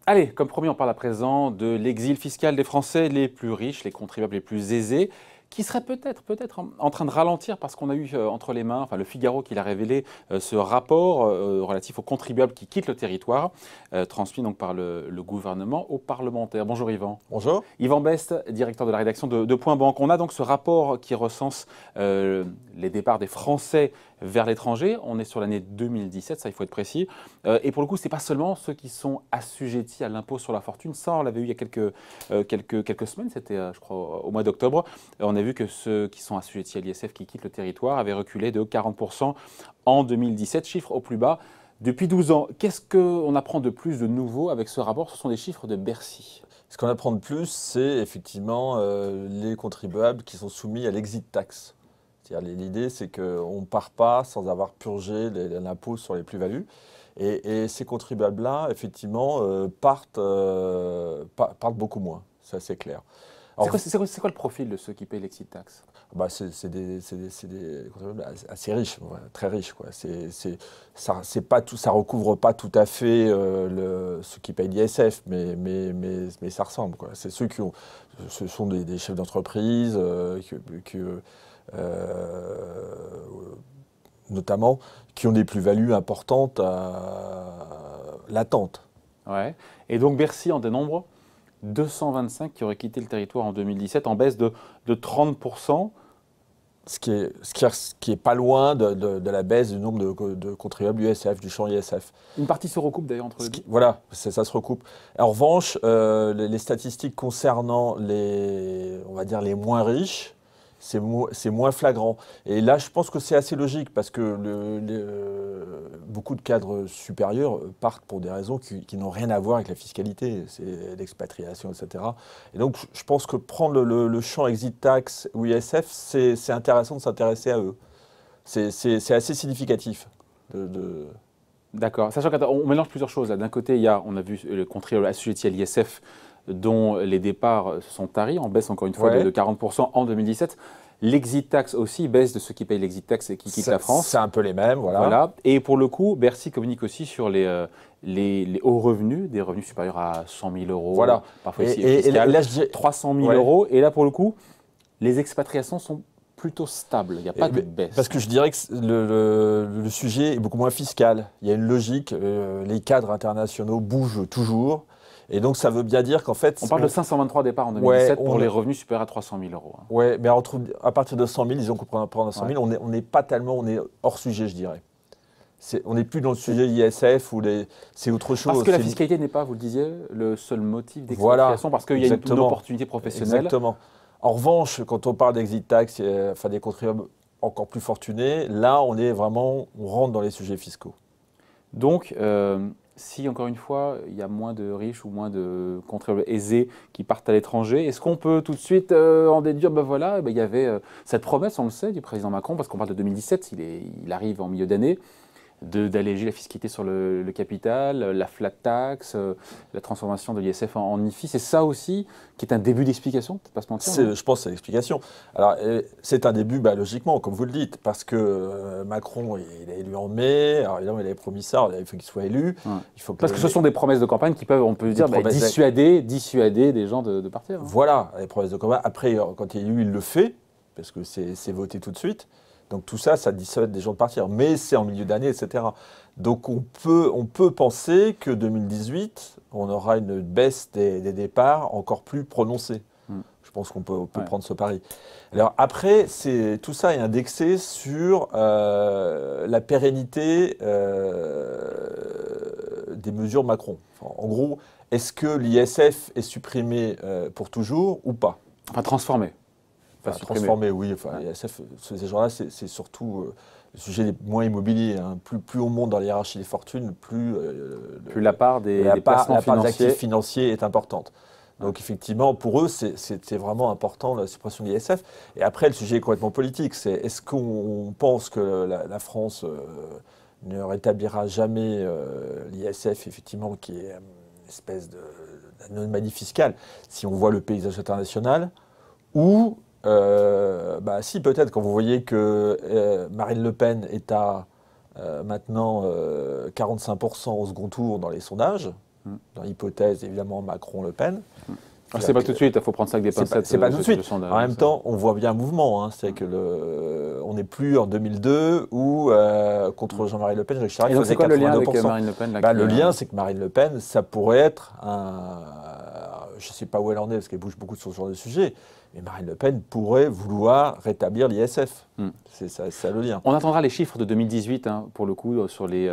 Allez, comme promis, on parle à présent de l'exil fiscal des Français les plus riches, les contribuables les plus aisés, qui serait peut-être en train de ralentir parce qu'on a eu entre les mains, enfin le Figaro qui l'a révélé, ce rapport relatif aux contribuables qui quittent le territoire, transmis donc par le gouvernement aux parlementaires. Bonjour Yvan. Bonjour. Yvan Best, directeur de la rédaction de Point Banque. On a donc ce rapport qui recense les départs des Français vers l'étranger. On est sur l'année 2017, ça il faut être précis. Et pour le coup, ce n'est pas seulement ceux qui sont assujettis à l'impôt sur la fortune. Ça, on l'avait eu il y a quelques semaines, c'était je crois au mois d'octobre. On a vu que ceux qui sont assujettis à l'ISF qui quittent le territoire avaient reculé de 40% en 2017, chiffre au plus bas depuis 12 ans. Qu'est-ce qu'on apprend de plus de nouveau avec ce rapport? Ce sont des chiffres de Bercy. Ce qu'on apprend de plus, c'est effectivement les contribuables qui sont soumis à l'exit tax. L'idée, c'est qu'on ne part pas sans avoir purgé l'impôt sur les plus-values. Et ces contribuables-là, effectivement, partent beaucoup moins. Ça, c'est clair. C'est quoi le profil de ceux qui payent l'exit tax? C'est des contribuables assez riches, très riches, quoi. C'est pas tout, ça recouvre pas tout à fait ceux qui payent l'ISF, mais ça ressemble, quoi. C'est ceux ce sont des chefs d'entreprise notamment qui ont des plus-values importantes latentes. Ouais. Et donc Bercy en dénombre 225 qui auraient quitté le territoire en 2017 en baisse de 30%. Ce qui est pas loin de la baisse du nombre de contribuables USF, du champ ISF. Une partie se recoupe d'ailleurs entre les deux. Voilà, ça se recoupe. En revanche, les statistiques concernant on va dire les moins riches, c'est moins flagrant. Et là, je pense que c'est assez logique parce que beaucoup de cadres supérieurs partent pour des raisons qui n'ont rien à voir avec la fiscalité, c'est l'expatriation, etc. Et donc, je pense que prendre le champ exit tax ou ISF, c'est intéressant de s'intéresser à eux. C'est assez significatif. D'accord. Sachant qu'on mélange plusieurs choses. D'un côté, on a vu le contribuable assujetti à l'ISF dont les départs se sont taris, en baisse encore une fois de 40% en 2017. L'exit tax aussi baisse de ceux qui payent l'exit tax et qui quittent la France. C'est un peu les mêmes, voilà. Et pour le coup, Bercy communique aussi sur les hauts revenus, des revenus supérieurs à 100 000 euros, voilà. Parfois ici fiscal, là, je dirais 300 000 euros. Et là, pour le coup, les expatriations sont plutôt stables. Il n'y a pas de baisse. Parce que je dirais que le sujet est beaucoup moins fiscal. Il y a une logique. Les cadres internationaux bougent toujours. Et donc, ça veut bien dire qu'en fait… On parle de 523 départs en 2017 pour les revenus supérieurs à 300 000 euros. Oui, mais à partir de 100 000, disons qu'on prend 100 000, on n'est pas tellement… On est hors sujet, je dirais. On n'est plus dans le sujet ISF ou c'est autre chose. Parce que la fiscalité n'est pas, vous le disiez, le seul motif d'expatriation, parce qu'il y a une opportunité professionnelle. Exactement. En revanche, quand on parle d'exit tax, enfin des contribuables encore plus fortunés, là, on rentre dans les sujets fiscaux. Donc, si, encore une fois, il y a moins de riches ou moins de contribuables aisés qui partent à l'étranger, est-ce qu'on peut tout de suite en déduire, il y avait cette promesse, on le sait, du président Macron, parce qu'on parle de 2017, il arrive en milieu d'année, d'alléger la fiscalité sur le capital, la flat tax, la transformation de l'ISF en IFI. C'est ça aussi qui est un début d'explication, peut-être pas se mentir. Je pense que c'est l'explication. Alors, c'est un début, logiquement, comme vous le dites, parce que Macron, il est élu en mai. Alors, évidemment, il avait promis ça, il faut qu'il soit élu. Ouais. Parce que ce sont des promesses de campagne qui peuvent, on peut dire, dissuader des gens de partir. Hein. Voilà, les promesses de campagne. Après, quand il est élu, il le fait, parce que c'est voté tout de suite. Donc tout ça, ça dissuade des gens de partir. Mais c'est en milieu d'année, etc. Donc on peut penser que 2018, on aura une baisse des départs encore plus prononcée. Je pense qu'on peut prendre ce pari. Alors après, tout ça est indexé sur la pérennité des mesures Macron. Enfin, en gros, est-ce que l'ISF est supprimé pour toujours ou pas? Enfin, transformé. Transformé, oui. Enfin, l'ISF, ces gens-là, c'est surtout le sujet moins immobilier. Hein. Plus on monte dans la hiérarchie des fortunes, plus la part des placements d'actifs financiers est importante. Donc effectivement, pour eux, c'est vraiment important la suppression de l'ISF. Et après, le sujet est complètement politique. Est-ce qu'on pense que la France ne rétablira jamais l'ISF, effectivement, qui est une espèce d'anomalie fiscale, si on voit le paysage international, ou Bah, si, peut-être, quand vous voyez que Marine Le Pen est à maintenant 45% au second tour dans les sondages, dans l'hypothèse évidemment Macron-Le Pen. C'est pas tout de suite, il faut prendre ça avec des pincettes. C'est pas tout de suite. Sondage, en même temps, on voit bien un mouvement. Hein, c'est que on n'est plus en 2002 où contre Jean-Marie Le Pen, Jacques Chirac faisait 82%. C'est quoi le lien avec Marine Le Pen là, le lien, c'est que Marine Le Pen, ça pourrait être je ne sais pas où elle en est parce qu'elle bouge beaucoup sur ce genre de sujet, mais Marine Le Pen pourrait vouloir rétablir l'ISF. C'est ça le lien. On attendra les chiffres de 2018, hein, pour le coup, sur les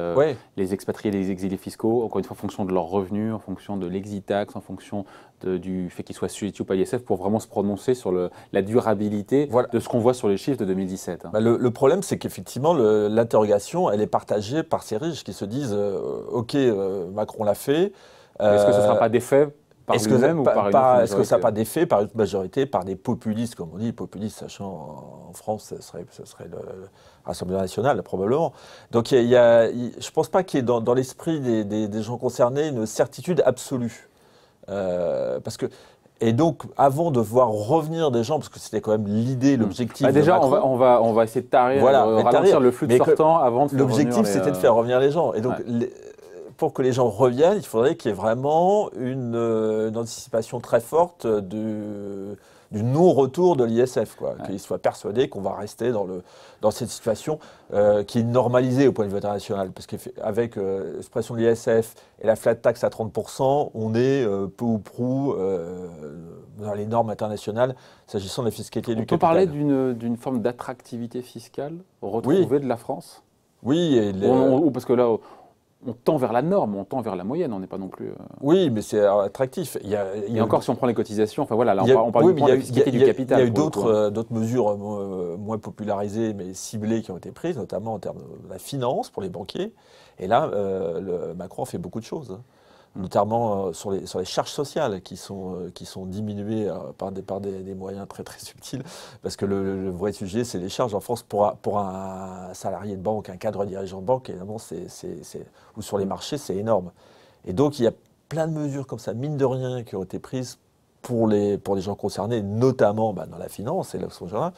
expatriés, les exilés fiscaux, encore une fois en fonction de leurs revenus, en fonction de l'exit tax, en fonction du fait qu'ils soient sujettis ou pas à l'ISF, pour vraiment se prononcer sur la durabilité de ce qu'on voit sur les chiffres de 2017. Hein. Bah le problème, c'est qu'effectivement, l'interrogation, elle est partagée par ces riches qui se disent OK, Macron l'a fait. Est-ce que ce ne sera pas d'effet par lui-même ou par une autre majorité? Est-ce que ça n'a pas d'effet par une majorité, par des populistes, comme on dit, populistes, sachant en France, ce serait le Rassemblement national, probablement. Donc je ne pense pas qu'il y ait dans l'esprit des gens concernés une certitude absolue. Et donc, avant de voir revenir des gens, parce que c'était quand même l'idée, l'objectif. Déjà, de Macron, on va essayer de ralentir le flux de sortants avant de faire revenir. L'objectif, c'était de faire revenir les gens. Et donc, pour que les gens reviennent, il faudrait qu'il y ait vraiment une anticipation très forte du non-retour de l'ISF, qu'ils soient persuadés qu'on va rester dans cette situation qui est normalisée au point de vue international. Parce qu'avec l'expression de l'ISF et la flat tax à 30%, on est peu ou prou dans les normes internationales s'agissant de la fiscalité du capital. On peut parler d'une forme d'attractivité fiscale retrouvée de la France? Oui. Parce que là, on tend vers la norme, on tend vers la moyenne, on n'est pas non plus... Oui, mais c'est attractif. Et encore, si on prend les cotisations, enfin voilà, là, on parle de la fiscalité du capital. Il y a eu d'autres mesures moins popularisées, mais ciblées, qui ont été prises, notamment en termes de la finance pour les banquiers. Et là, Macron fait beaucoup de choses, notamment sur les charges sociales qui sont diminuées par des moyens très très subtils. Parce que le vrai sujet, c'est les charges en France pour un salarié de banque, un cadre dirigeant de banque, évidemment, ou sur les marchés, c'est énorme. Et donc, il y a plein de mesures comme ça, mine de rien, qui ont été prises pour les gens concernés, notamment dans la finance et l'action générale,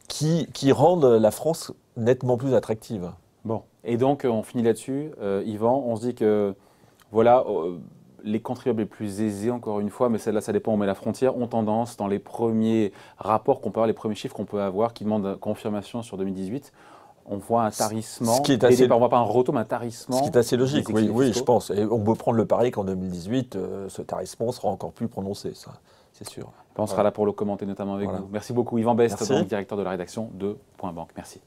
qui rendent la France nettement plus attractive. Bon, et donc on finit là-dessus. Yvan, on se dit que voilà, les contribuables les plus aisés, encore une fois, mais celle-là, ça dépend, on met la frontière, ont tendance, dans les premiers rapports qu'on peut avoir, les premiers chiffres qu'on peut avoir, qui demandent confirmation sur 2018, on voit un tarissement, on ne voit pas un retour, mais un tarissement. Ce qui est assez logique, oui, je pense. Et on peut prendre le pari qu'en 2018, ce tarissement sera encore plus prononcé, ça, c'est sûr. On sera là pour le commenter, notamment avec vous. Merci beaucoup, Yvan Best, donc, directeur de la rédaction de Point Banque. Merci.